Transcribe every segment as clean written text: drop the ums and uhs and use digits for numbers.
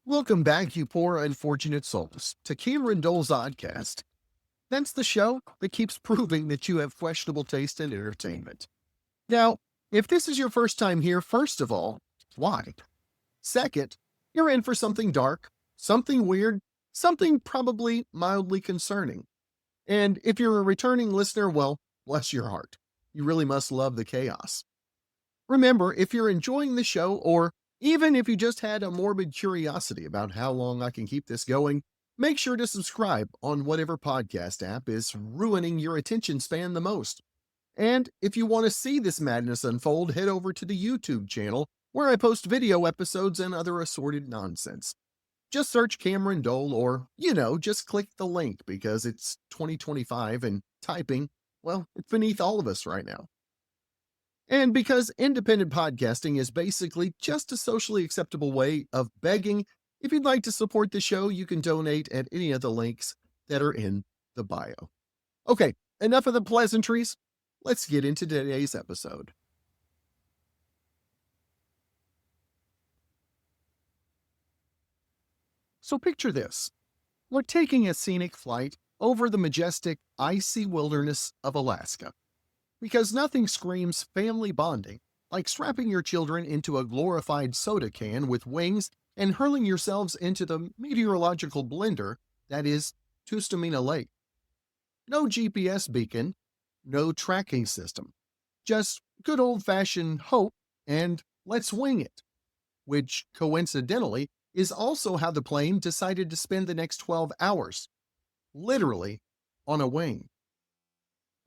Welcome back, you poor unfortunate souls, to Cameron Dole's OddCast. That's the show that keeps proving that you have questionable taste in entertainment. Now, if this is your first time here, first of all, why? Second, you're in for something dark, something weird, something probably mildly concerning. And if you're a returning listener, well, bless your heart. You really must love the chaos. Remember, if you're enjoying the show, or even if you just had a morbid curiosity about how long I can keep this going, make sure to subscribe on whatever podcast app is ruining your attention span the most. And if you want to see this madness unfold, head over to the YouTube channel where I post video episodes and other assorted nonsense. Just search Cameron Dole or, just click the link because it's 2025 and typing, well, it's beneath all of us right now. And because independent podcasting is basically just a socially acceptable way of begging, if you'd like to support the show, you can donate at any of the links that are in the bio. Okay, enough of the pleasantries. Let's get into today's episode. So picture this. We're taking a scenic flight over the majestic, icy wilderness of Alaska. Because nothing screams family bonding like strapping your children into a glorified soda can with wings and hurling yourselves into the meteorological blender that is Tustamina Lake. No GPS beacon, no tracking system, just good old-fashioned hope and let's wing it, which coincidentally is also how the plane decided to spend the next 12 hours, literally on a wing.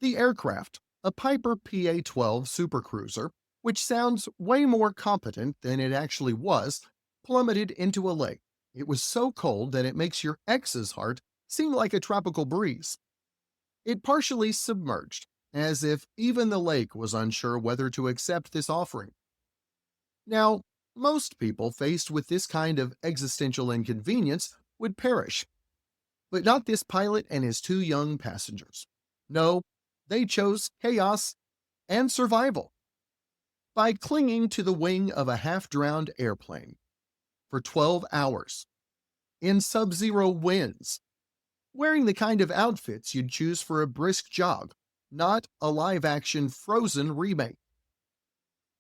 The aircraft, a Piper PA-12 supercruiser, which sounds way more competent than it actually was, plummeted into a lake. It was so cold that it makes your ex's heart seem like a tropical breeze. It partially submerged, as if even the lake was unsure whether to accept this offering. Now, most people faced with this kind of existential inconvenience would perish. But not this pilot and his two young passengers. No, they chose chaos and survival by clinging to the wing of a half-drowned airplane for 12 hours in sub-zero winds, wearing the kind of outfits you'd choose for a brisk jog, not a live-action Frozen remake.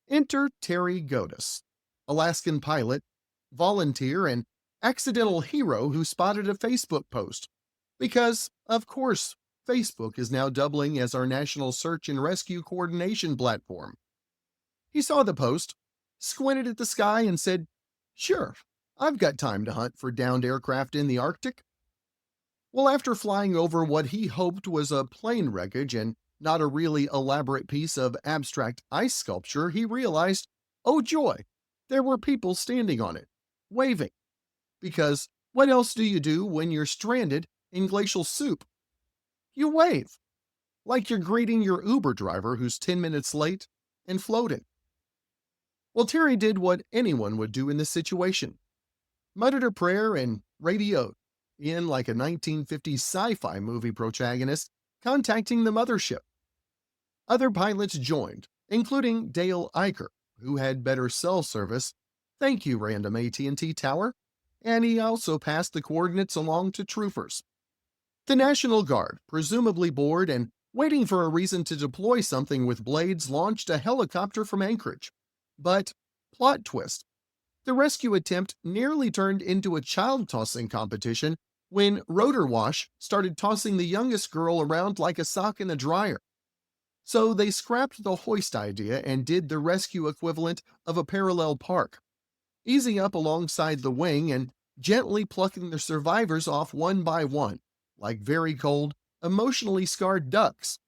Enter Terry Godus, Alaskan pilot, volunteer, and accidental hero who spotted a Facebook post. Because, of course, Facebook is now doubling as our national search and rescue coordination platform. He saw the post, squinted at the sky, and said, "Sure, I've got time to hunt for downed aircraft in the Arctic." Well, after flying over what he hoped was a plane wreckage and not a really elaborate piece of abstract ice sculpture, he realized, oh joy, there were people standing on it, waving. Because what else do you do when you're stranded in glacial soup? You wave, like you're greeting your Uber driver who's 10 minutes late and floating. Well, Terry did what anyone would do in this situation. Muttered a prayer and radioed in like a 1950s sci-fi movie protagonist contacting the mothership. Other pilots joined, including Dale Iker, who had better cell service. Thank you, random AT&T tower. And he also passed the coordinates along to troopers. The National Guard, presumably bored and waiting for a reason to deploy something with blades, launched a helicopter from Anchorage. But, plot twist, the rescue attempt nearly turned into a child-tossing competition when Rotor Wash started tossing the youngest girl around like a sock in a dryer. So they scrapped the hoist idea and did the rescue equivalent of a parallel park, easing up alongside the wing and gently plucking the survivors off one by one, like very cold, emotionally scarred ducks.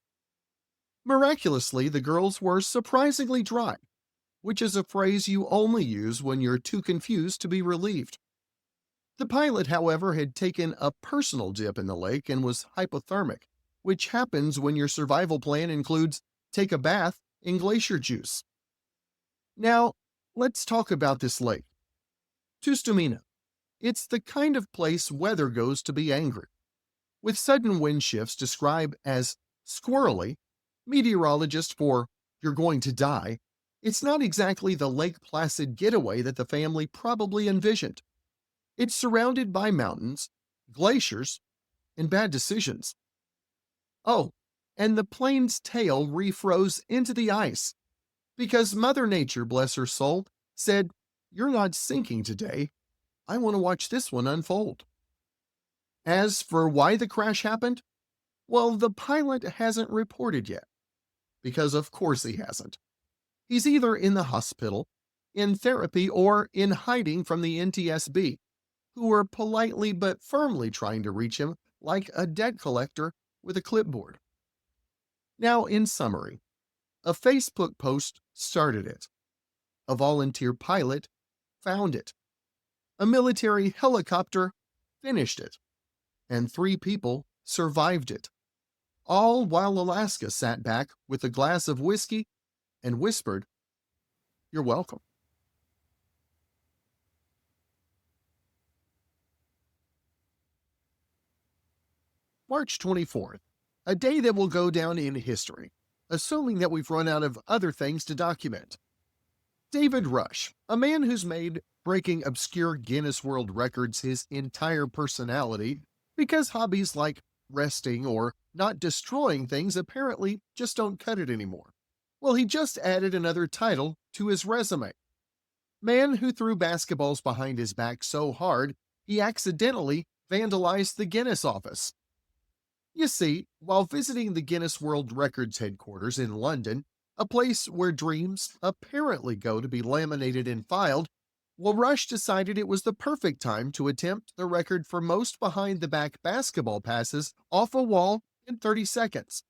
Miraculously, the girls were surprisingly dry, which is a phrase you only use when you're too confused to be relieved. The pilot, however, had taken a personal dip in the lake and was hypothermic, which happens when your survival plan includes take a bath in glacier juice. Now, let's talk about this lake. Tustamina. It's the kind of place weather goes to be angry. With sudden wind shifts described as squirrely, meteorologist for you're going to die, it's not exactly the Lake Placid getaway that the family probably envisioned. It's surrounded by mountains, glaciers, and bad decisions. Oh, and the plane's tail refroze into the ice because Mother Nature, bless her soul, said, "You're not sinking today. I want to watch this one unfold." As for why the crash happened, well, the pilot hasn't reported yet, because of course he hasn't. He's either in the hospital, in therapy, or in hiding from the NTSB, who are politely but firmly trying to reach him like a debt collector with a clipboard. Now, in summary, a Facebook post started it. A volunteer pilot found it. A military helicopter finished it. And 3 people survived it. All while Alaska sat back with a glass of whiskey and whispered, "You're welcome." March 24th, a day that will go down in history, assuming that we've run out of other things to document. David Rush, a man who's made breaking obscure Guinness World Records his entire personality because hobbies like resting or not destroying things apparently just don't cut it anymore. Well, he just added another title to his resume. Man who threw basketballs behind his back so hard he accidentally vandalized the Guinness office. You see, while visiting the Guinness World Records headquarters in London, a place where dreams apparently go to be laminated and filed, well, Rush decided it was the perfect time to attempt the record for most behind the back basketball passes off a wall in 30 seconds.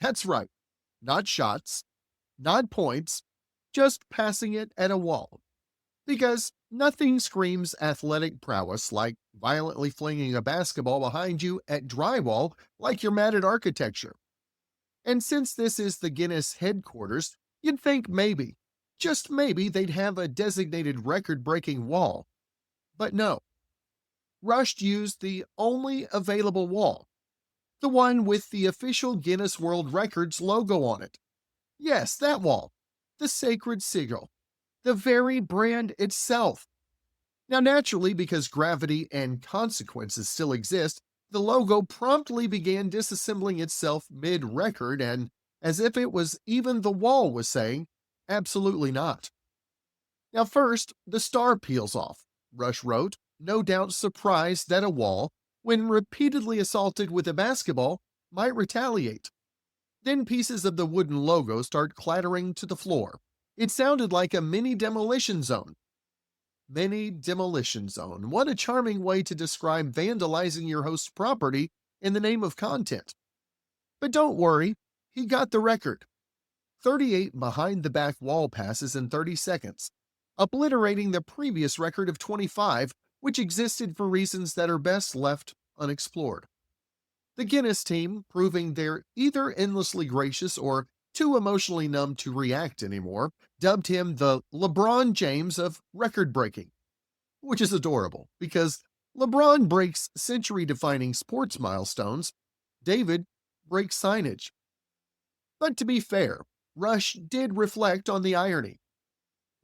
That's right, not shots, not points, just passing it at a wall. Because nothing screams athletic prowess like violently flinging a basketball behind you at drywall like you're mad at architecture. And since this is the Guinness headquarters, you'd think maybe, just maybe, they'd have a designated record-breaking wall. But no. Rush used the only available wall, the one with the official Guinness World Records logo on it. Yes, that wall, the sacred sigil, the very brand itself. Now, naturally, because gravity and consequences still exist, the logo promptly began disassembling itself mid-record, and as if it was even the wall was saying, absolutely not. Now, first, the star peels off, Rush wrote, no doubt surprised that a wall, when repeatedly assaulted with a basketball, might retaliate. Then pieces of the wooden logo start clattering to the floor. It sounded like a mini demolition zone. Mini demolition zone. What a charming way to describe vandalizing your host's property in the name of content. But don't worry, he got the record. 38 behind the back wall passes in 30 seconds, obliterating the previous record of 25, which existed for reasons that are best left unexplored. The Guinness team, proving they're either endlessly gracious or too emotionally numb to react anymore, dubbed him the LeBron James of record breaking, which is adorable because LeBron breaks century-defining sports milestones, David breaks signage. But to be fair, Rush did reflect on the irony.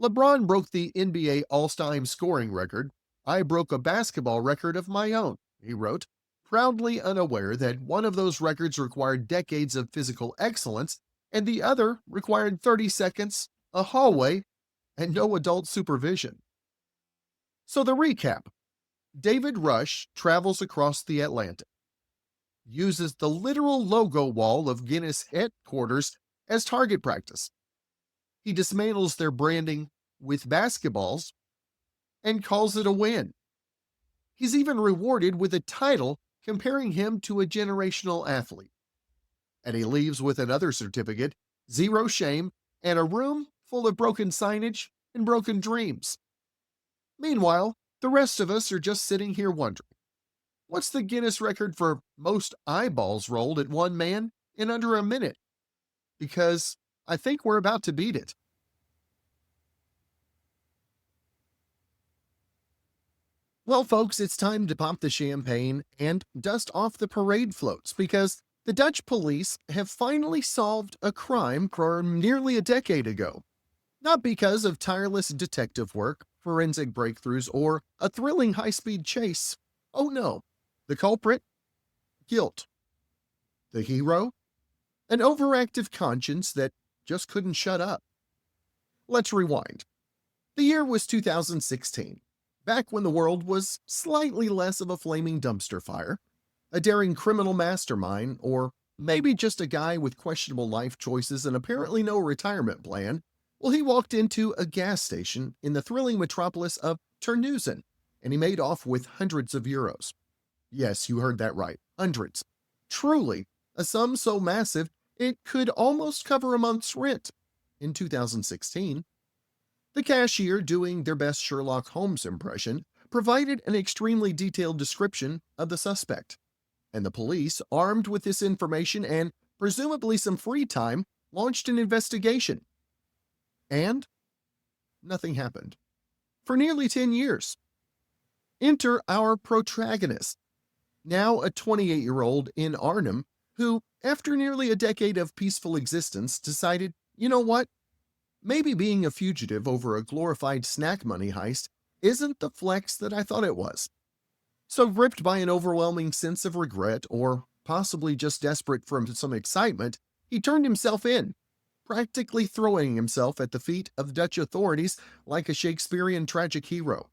LeBron broke the NBA all-time scoring record. I broke a basketball record of my own, he wrote, proudly unaware that one of those records required decades of physical excellence and the other required 30 seconds, a hallway, and no adult supervision. So the recap. David Rush travels across the Atlantic, uses the literal logo wall of Guinness headquarters as target practice. He dismantles their branding with basketballs and calls it a win. He's even rewarded with a title comparing him to a generational athlete. And he leaves with another certificate, zero shame, and a room full of broken signage and broken dreams. Meanwhile, the rest of us are just sitting here wondering, what's the Guinness record for most eyeballs rolled at one man in under a minute? Because I think we're about to beat it. Well, folks, it's time to pop the champagne and dust off the parade floats because the Dutch police have finally solved a crime from nearly a decade ago. Not because of tireless detective work, forensic breakthroughs, or a thrilling high speed chase. Oh no. The culprit? Guilt. The hero? An overactive conscience that just couldn't shut up. Let's rewind. The year was 2016, back when the world was slightly less of a flaming dumpster fire. A daring criminal mastermind, or maybe just a guy with questionable life choices and apparently no retirement plan, well, he walked into a gas station in the thrilling metropolis of Terneuzen, and he made off with hundreds of euros. Yes, you heard that right, hundreds. Truly, a sum so massive it could almost cover a month's rent. In 2016, the cashier, doing their best Sherlock Holmes impression, provided an extremely detailed description of the suspect. And the police, armed with this information and presumably some free time, launched an investigation. And nothing happened. For nearly 10 years. Enter our protagonist, now a 28-year-old in Arnhem, who, after nearly a decade of peaceful existence, decided, you know what? Maybe being a fugitive over a glorified snack money heist isn't the flex that I thought it was. So, gripped by an overwhelming sense of regret, or possibly just desperate for some excitement, he turned himself in, practically throwing himself at the feet of Dutch authorities like a Shakespearean tragic hero.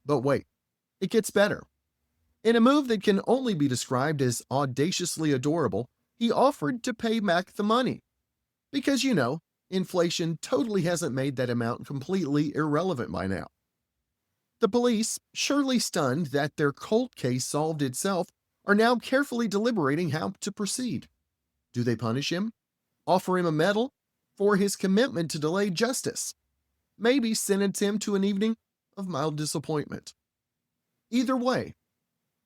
But wait, it gets better. In a move that can only be described as audaciously adorable, he offered to pay back the money. Because, inflation totally hasn't made that amount completely irrelevant by now. The police, surely stunned that their cold case solved itself, are now carefully deliberating how to proceed. Do they punish him? Offer him a medal? For his commitment to delayed justice? Maybe sentence him to an evening of mild disappointment? Either way,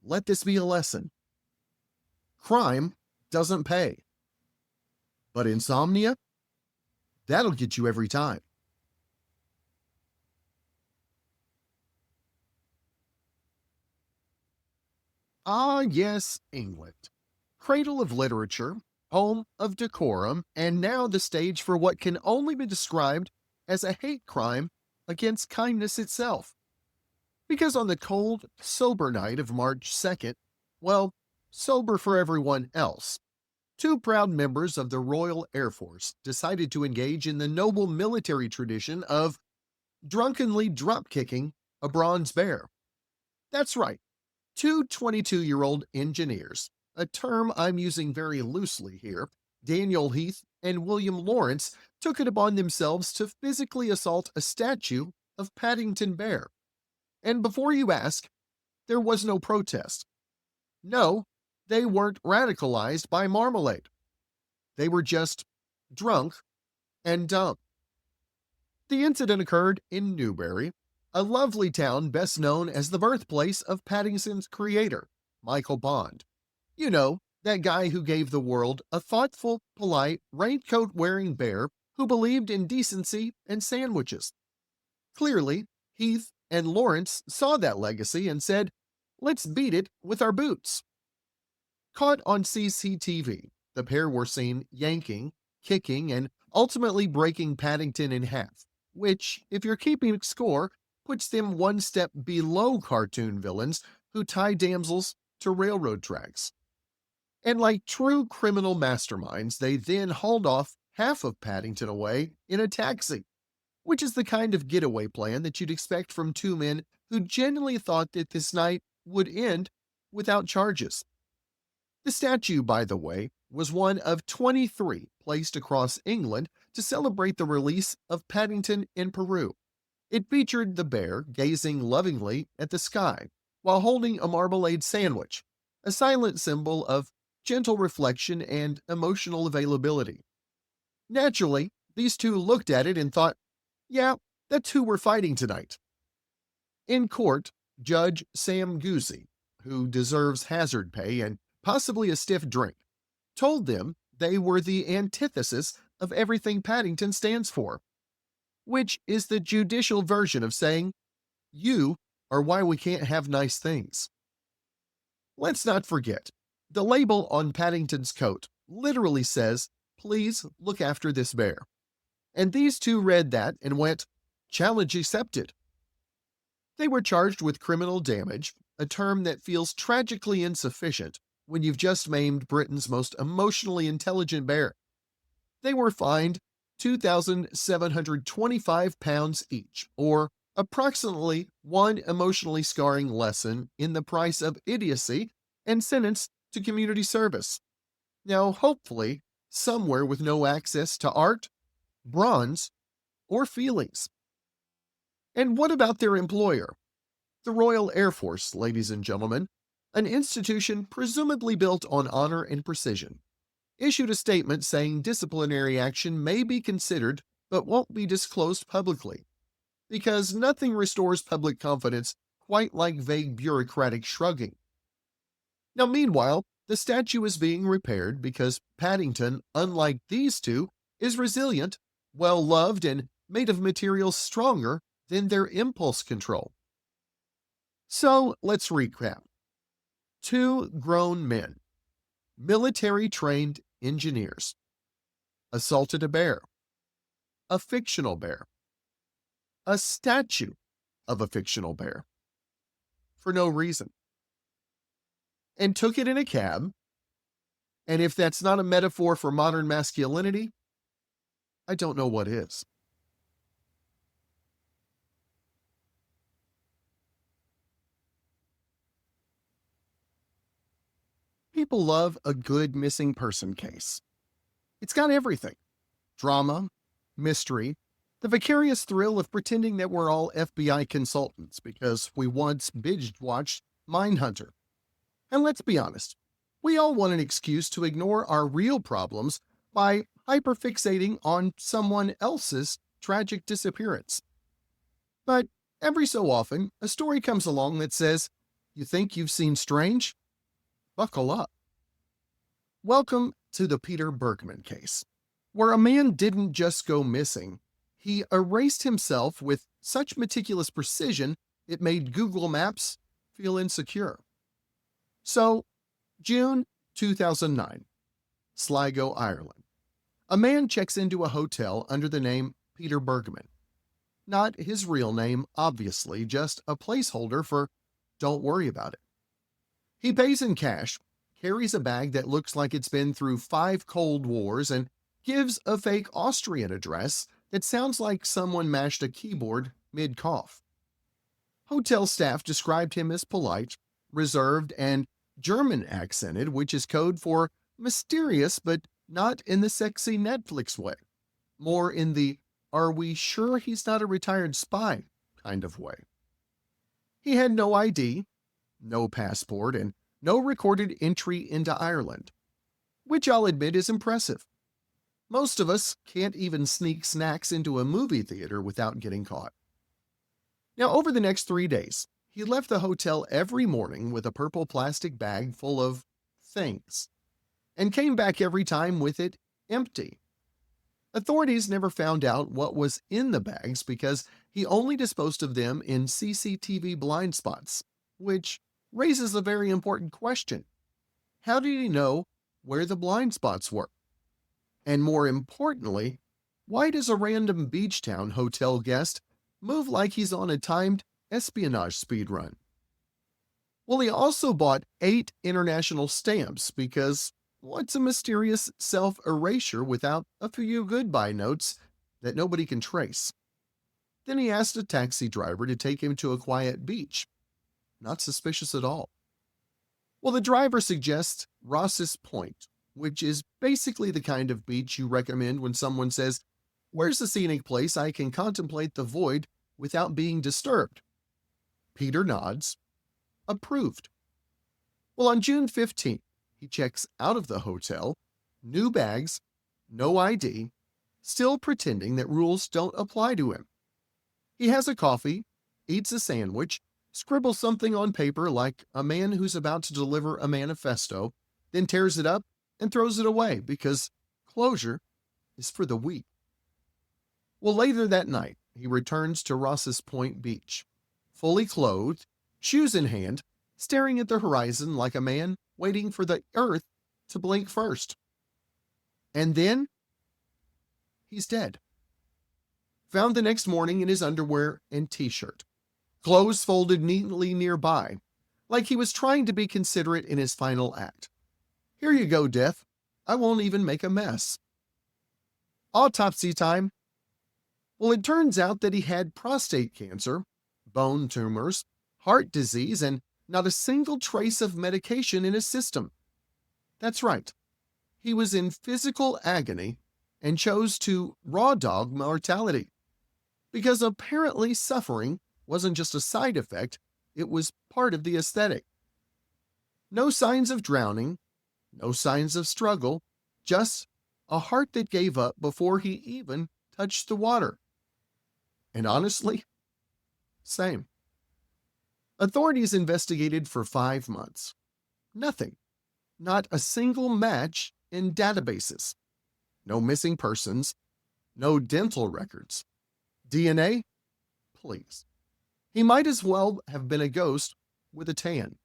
let this be a lesson. Crime doesn't pay. But insomnia? That'll get you every time. Ah, yes, England. Cradle of literature, home of decorum, and now the stage for what can only be described as a hate crime against kindness itself. Because on the cold, sober night of March 2nd, well, sober for everyone else, two proud members of the Royal Air Force decided to engage in the noble military tradition of drunkenly drop-kicking a bronze bear. That's right, two 22-year-old engineers, a term I'm using very loosely here, Daniel Heath and William Lawrence, took it upon themselves to physically assault a statue of Paddington Bear. And before you ask, there was no protest. No, they weren't radicalized by marmalade. They were just drunk and dumb. The incident occurred in Newbury, a lovely town best known as the birthplace of Paddington's creator, Michael Bond. You know, that guy who gave the world a thoughtful, polite, raincoat-wearing bear who believed in decency and sandwiches. Clearly, Heath and Lawrence saw that legacy and said, let's beat it with our boots. Caught on CCTV, the pair were seen yanking, kicking, and ultimately breaking Paddington in half, which, if you're keeping score, puts them one step below cartoon villains who tie damsels to railroad tracks. And like true criminal masterminds, they then hauled off half of Paddington away in a taxi, which is the kind of getaway plan that you'd expect from two men who genuinely thought that this night would end without charges. The statue, by the way, was one of 23 placed across England to celebrate the release of Paddington in Peru. It featured the bear gazing lovingly at the sky while holding a marmalade sandwich, a silent symbol of gentle reflection and emotional availability. Naturally, these two looked at it and thought, yeah, that's who we're fighting tonight. In court, Judge Sam Guzzi, who deserves hazard pay and possibly a stiff drink, told them they were the antithesis of everything Paddington stands for, which is the judicial version of saying, you are why we can't have nice things. Let's not forget, the label on Paddington's coat literally says, please look after this bear. And these two read that and went, "Challenge accepted." They were charged with criminal damage, a term that feels tragically insufficient when you've just maimed Britain's most emotionally intelligent bear. They were fined £2,725 each, or approximately one emotionally scarring lesson in the price of idiocy, and sentenced to community service. Now, hopefully, somewhere with no access to art, bronze, or feelings. And what about their employer? The Royal Air Force, ladies and gentlemen, an institution presumably built on honor and precision, issued a statement saying disciplinary action may be considered but won't be disclosed publicly, because nothing restores public confidence quite like vague bureaucratic shrugging. Now, meanwhile, the statue is being repaired because Paddington, unlike these two, is resilient, well loved, and made of materials stronger than their impulse control. So let's recap. Two grown men, military trained engineers, assaulted a bear, a fictional bear, a statue of a fictional bear, for no reason, and took it in a cab. And if that's not a metaphor for modern masculinity, I don't know what is. People love a good missing person case. It's got everything: drama, mystery, the vicarious thrill of pretending that we're all FBI consultants because we once binge watched Mindhunter. And let's be honest, we all want an excuse to ignore our real problems by hyperfixating on someone else's tragic disappearance. But every so often, a story comes along that says, "You think you've seen strange? Buckle up." Welcome to the Peter Bergman case, where a man didn't just go missing, he erased himself with such meticulous precision it made Google Maps feel insecure. So, June 2009, Sligo, Ireland. A man checks into a hotel under the name Peter Bergman. Not his real name, obviously, just a placeholder for "don't worry about it." He pays in cash, carries a bag that looks like it's been through 5 Cold Wars, and gives a fake Austrian address that sounds like someone mashed a keyboard mid-cough. Hotel staff described him as polite, reserved, and German accented, which is code for mysterious but not in the sexy Netflix way, more in the "are we sure he's not a retired spy" kind of way. He had no ID, no passport, and no recorded entry into Ireland, which I'll admit is impressive. Most of us can't even sneak snacks into a movie theater without getting caught. Now, over the next 3 days, he left the hotel every morning with a purple plastic bag full of things, and came back every time with it empty. Authorities never found out what was in the bags because he only disposed of them in CCTV blind spots, which raises a very important question. How did he know where the blind spots were? And more importantly, why does a random beach town hotel guest move like he's on a timed espionage speedrun? Well, he also bought 8 international stamps because what's a mysterious self-erasure without a few goodbye notes that nobody can trace? Then he asked a taxi driver to take him to a quiet beach. Not suspicious at all. Well, the driver suggests Ross's Point, which is basically the kind of beach you recommend when someone says, "Where's a scenic place I can contemplate the void without being disturbed?" Peter nods. Approved. Well, on June 15th, he checks out of the hotel, new bags, no ID, still pretending that rules don't apply to him. He has a coffee, eats a sandwich, scribbles something on paper like a man who's about to deliver a manifesto, then tears it up and throws it away because closure is for the weak. Well, later that night, he returns to Ross's Point Beach, fully clothed, shoes in hand, staring at the horizon like a man waiting for the earth to blink first. And then he's dead. found the next morning in his underwear and t-shirt, clothes folded neatly nearby, like he was trying to be considerate in his final act. Here you go, Death. I won't even make a mess. Autopsy time. Well, it turns out that he had prostate cancer, bone tumors, heart disease, and not a single trace of medication in his system. That's right. He was in physical agony and chose to raw dog mortality because apparently suffering wasn't just a side effect, it was part of the aesthetic. No signs of drowning, no signs of struggle, just a heart that gave up before he even touched the water. And honestly, same. Authorities investigated for 5 months. Nothing. Not a single match in databases. No missing persons. No dental records. DNA? Please. He might as well have been a ghost with a tan.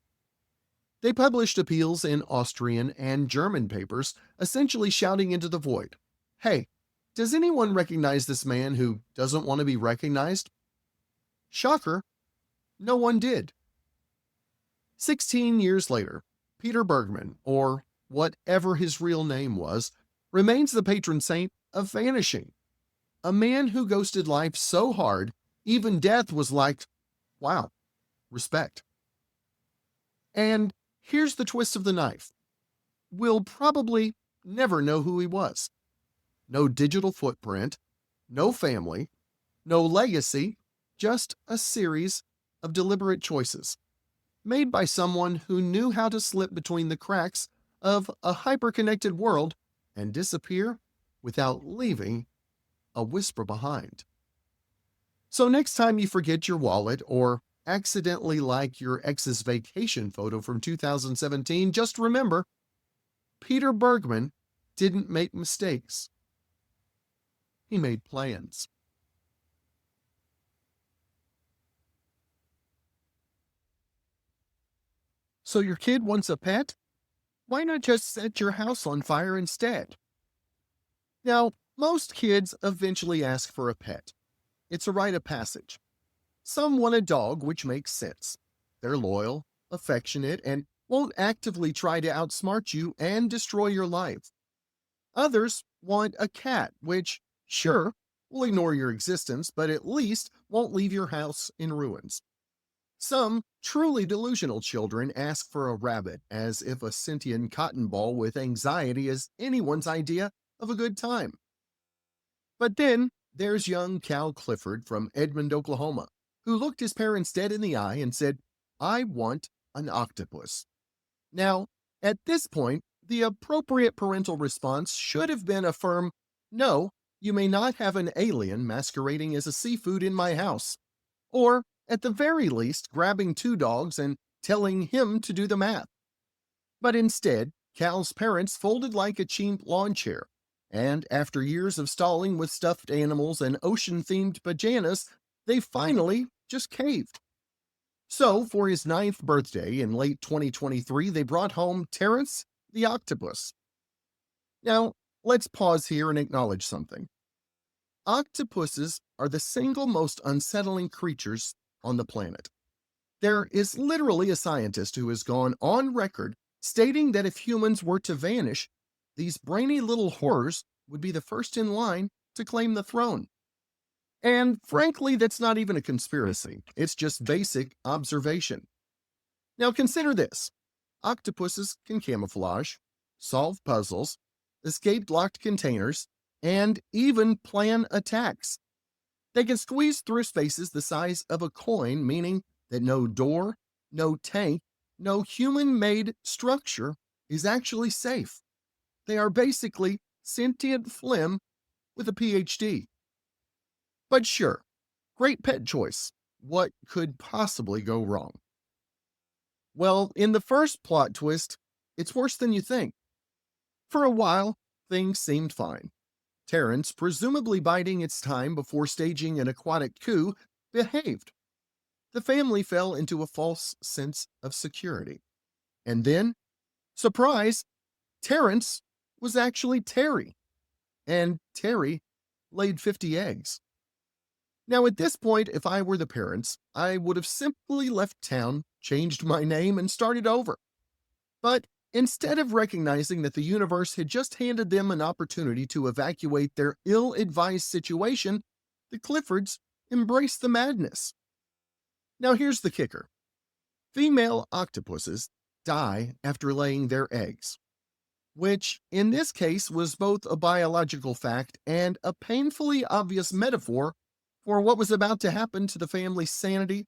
They published appeals in Austrian and German papers, essentially shouting into the void, "Hey, does anyone recognize this man who doesn't want to be recognized?" Shocker, no one did. 16 years later, Peter Bergman, or whatever his real name was, remains the patron saint of vanishing. A man who ghosted life so hard, even death was like, wow, respect. And here's the twist of the knife. We'll probably never know who he was. No digital footprint, no family, no legacy, just a series of deliberate choices made by someone who knew how to slip between the cracks of a hyper-connected world and disappear without leaving a whisper behind. So next time you forget your wallet or accidentally like your ex's vacation photo from 2017, just remember, Peter Bergman didn't make mistakes. He made plans. So your kid wants a pet? Why not just set your house on fire instead? Now, most kids eventually ask for a pet. It's a rite of passage. Some want a dog, which makes sense. They're loyal, affectionate, and won't actively try to outsmart you and destroy your life. Others want a cat, which, sure, will ignore your existence, but at least won't leave your house in ruins. Some truly delusional children ask for a rabbit, as if a sentient cotton ball with anxiety is anyone's idea of a good time. But then there's young Cal Clifford from Edmond, Oklahoma, who looked his parents dead in the eye and said, "I want an octopus." Now, at this point, the appropriate parental response should have been a firm, "No, you may not have an alien masquerading as a seafood in my house." Or, at the very least, grabbing 2 dogs and telling him to do the math. But instead, Cal's parents folded like a cheap lawn chair, and after years of stalling with stuffed animals and ocean-themed pajamas, they finally just caved. So, for his 9th birthday in late 2023, they brought home Terrence the octopus. Now, let's pause here and acknowledge something. Octopuses are the single most unsettling creatures on the planet. There is literally a scientist who has gone on record stating that if humans were to vanish, these brainy little horrors would be the first in line to claim the throne. And frankly, that's not even a conspiracy. It's just basic observation. Now consider this. Octopuses can camouflage, solve puzzles, escape locked containers, and even plan attacks. They can squeeze through spaces the size of a coin, meaning that no door, no tank, no human-made structure is actually safe. They are basically sentient phlegm with a PhD. But sure, great pet choice. What could possibly go wrong? Well, in the first plot twist, it's worse than you think. For a while, things seemed fine. Terrence, presumably biding its time before staging an aquatic coup, behaved. The family fell into a false sense of security. And then, surprise, Terrence was actually Terry. And Terry laid 50 eggs. Now, at this point, if I were the parents, I would have simply left town, changed my name, and started over. But instead of recognizing that the universe had just handed them an opportunity to evacuate their ill advised situation, the Cliffords embraced the madness. Now, here's the kicker: female octopuses die after laying their eggs, which in this case was both a biological fact and a painfully obvious metaphor for what was about to happen to the family's sanity,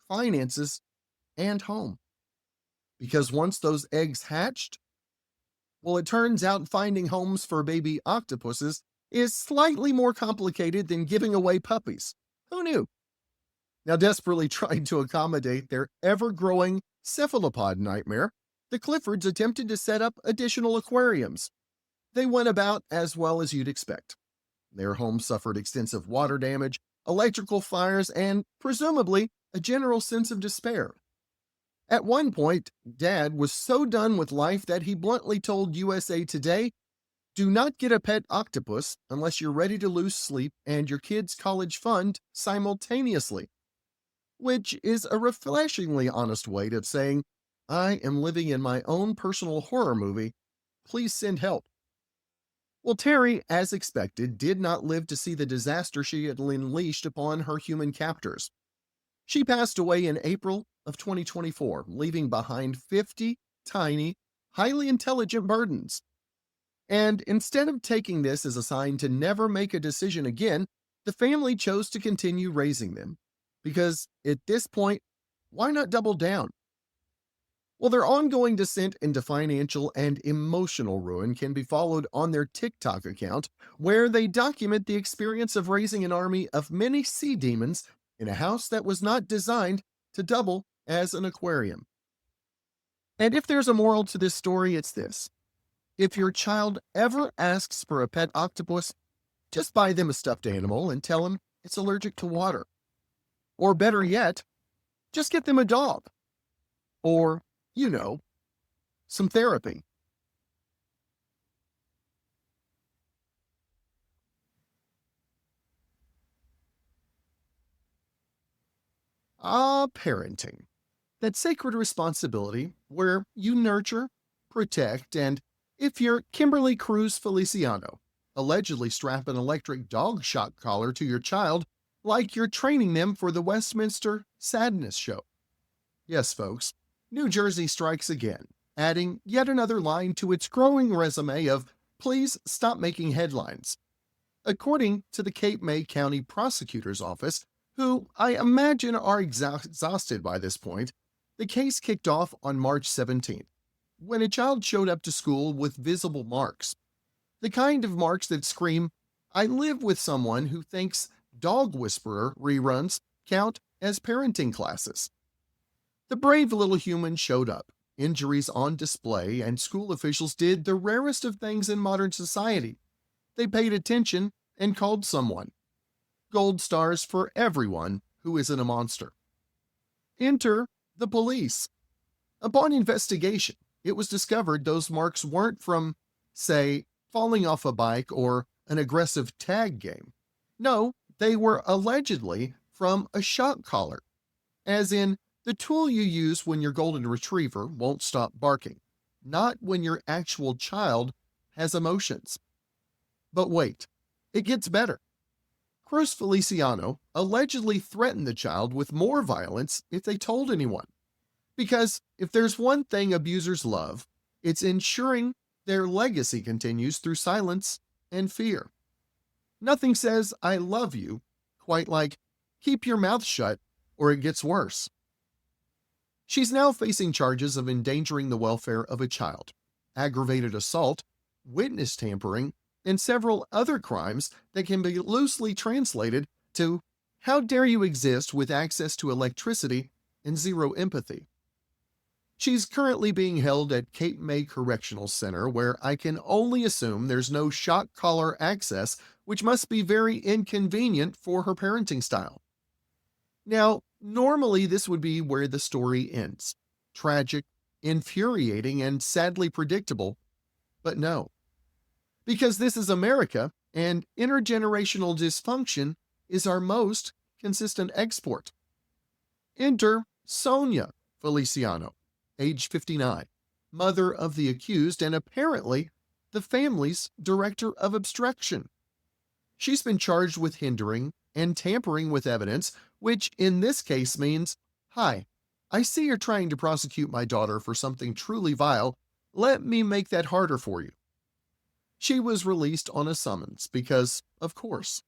finances, and home. Because once those eggs hatched, well, it turns out finding homes for baby octopuses is slightly more complicated than giving away puppies. Who knew? Now, desperately trying to accommodate their ever growing cephalopod nightmare, the Cliffords attempted to set up additional aquariums. They went about as well as you'd expect. Their home suffered extensive water damage, electrical fires, and presumably a general sense of despair. At one point, Dad was so done with life that he bluntly told USA Today, "Do not get a pet octopus unless you're ready to lose sleep and your kids' college fund simultaneously," which is a refreshingly honest way of saying, "I am living in my own personal horror movie. Please send help." Well, Terry, as expected, did not live to see the disaster she had unleashed upon her human captors. She passed away in April of 2024, leaving behind 50 tiny, highly intelligent burdens. And instead of taking this as a sign to never make a decision again, the family chose to continue raising them. Because at this point, why not double down? Well, their ongoing descent into financial and emotional ruin can be followed on their TikTok account, where they document the experience of raising an army of many sea demons in a house that was not designed to double as an aquarium. And if there's a moral to this story, it's this: if your child ever asks for a pet octopus, just buy them a stuffed animal and tell them it's allergic to water. Or better yet, just get them a dog. Or, some therapy. Parenting. That sacred responsibility where you nurture, protect, and if you're Kimberly Cruz Feliciano, allegedly strap an electric dog shock collar to your child like you're training them for the Westminster Sadness Show. Yes, folks, New Jersey strikes again, adding yet another line to its growing resume of "please stop making headlines." According to the Cape May County Prosecutor's Office, who I imagine are exhausted by this point, the case kicked off on March 17th, when a child showed up to school with visible marks. The kind of marks that scream, "I live with someone who thinks Dog Whisperer reruns count as parenting classes." The brave little human showed up, injuries on display, and school officials did the rarest of things in modern society. They paid attention and called someone. Gold stars for everyone who isn't a monster. Enter the police. Upon investigation, it was discovered those marks weren't from, say, falling off a bike or an aggressive tag game. No, they were allegedly from a shock collar, as in the tool you use when your golden retriever won't stop barking, not when your actual child has emotions. But wait, it gets better. Cruz Feliciano allegedly threatened the child with more violence if they told anyone. Because if there's one thing abusers love, it's ensuring their legacy continues through silence and fear. Nothing says "I love you" quite like "keep your mouth shut or it gets worse." She's now facing charges of endangering the welfare of a child, aggravated assault, witness tampering, and several other crimes that can be loosely translated to "how dare you exist with access to electricity and zero empathy." She's currently being held at Cape May Correctional Center, where I can only assume there's no shock collar access, which must be very inconvenient for her parenting style. Now, normally this would be where the story ends: tragic, infuriating, and sadly predictable. But no. Because this is America, and intergenerational dysfunction is our most consistent export. Enter Sonia Feliciano, age 59, mother of the accused and apparently the family's director of obstruction. She's been charged with hindering and tampering with evidence, which in this case means, "Hi, I see you're trying to prosecute my daughter for something truly vile. Let me make that harder for you." She was released on a summons because, of course.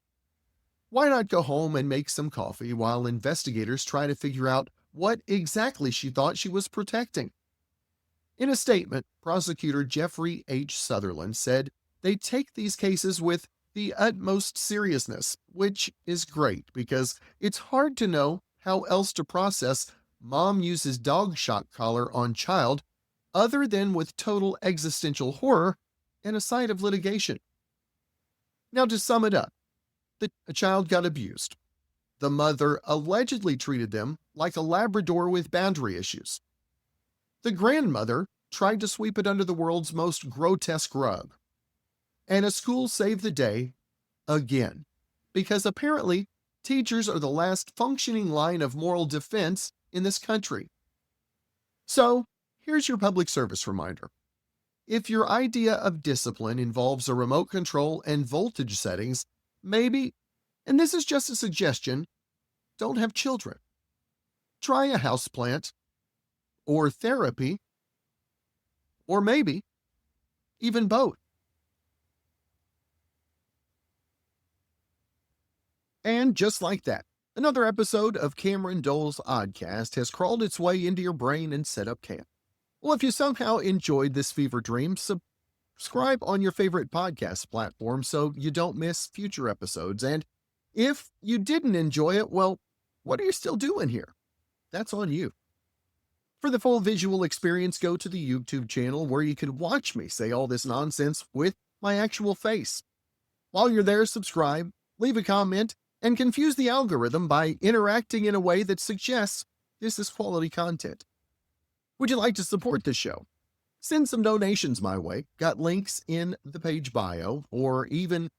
Why not go home and make some coffee while investigators try to figure out what exactly she thought she was protecting? In a statement, prosecutor Jeffrey H. Sutherland said they take these cases with the utmost seriousness, which is great because it's hard to know how else to process mom uses dog shock collar on child other than with total existential horror and a sight of litigation. Now, to sum it up, a child got abused. The mother allegedly treated them like a Labrador with boundary issues. The grandmother tried to sweep it under the world's most grotesque rug. And a school saved the day again, because apparently teachers are the last functioning line of moral defense in this country. So, here's your public service reminder. If your idea of discipline involves a remote control and voltage settings, maybe, and this is just a suggestion, don't have children. Try a houseplant, or therapy, or maybe even both. And just like that, another episode of Cameron Dole's OddCast has crawled its way into your brain and set up camp. Well, if you somehow enjoyed this fever dream, subscribe on your favorite podcast platform so you don't miss future episodes. And if you didn't enjoy it, well, what are you still doing here? That's on you. For the full visual experience, go to the YouTube channel where you can watch me say all this nonsense with my actual face. While you're there, subscribe, leave a comment, and confuse the algorithm by interacting in a way that suggests this is quality content. Would you like to support the show? Send some donations my way. Got links in the page bio, or even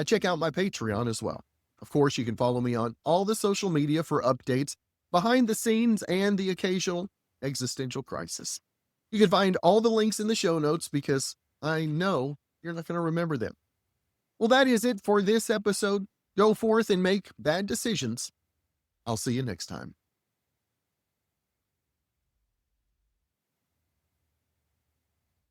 check out my Patreon as well. Of course, you can follow me on all the social media for updates, behind the scenes, and the occasional existential crisis. You can find all the links in the show notes because I know you're not going to remember them. Well, that is it for this episode. Go forth and make bad decisions. I'll see you next time.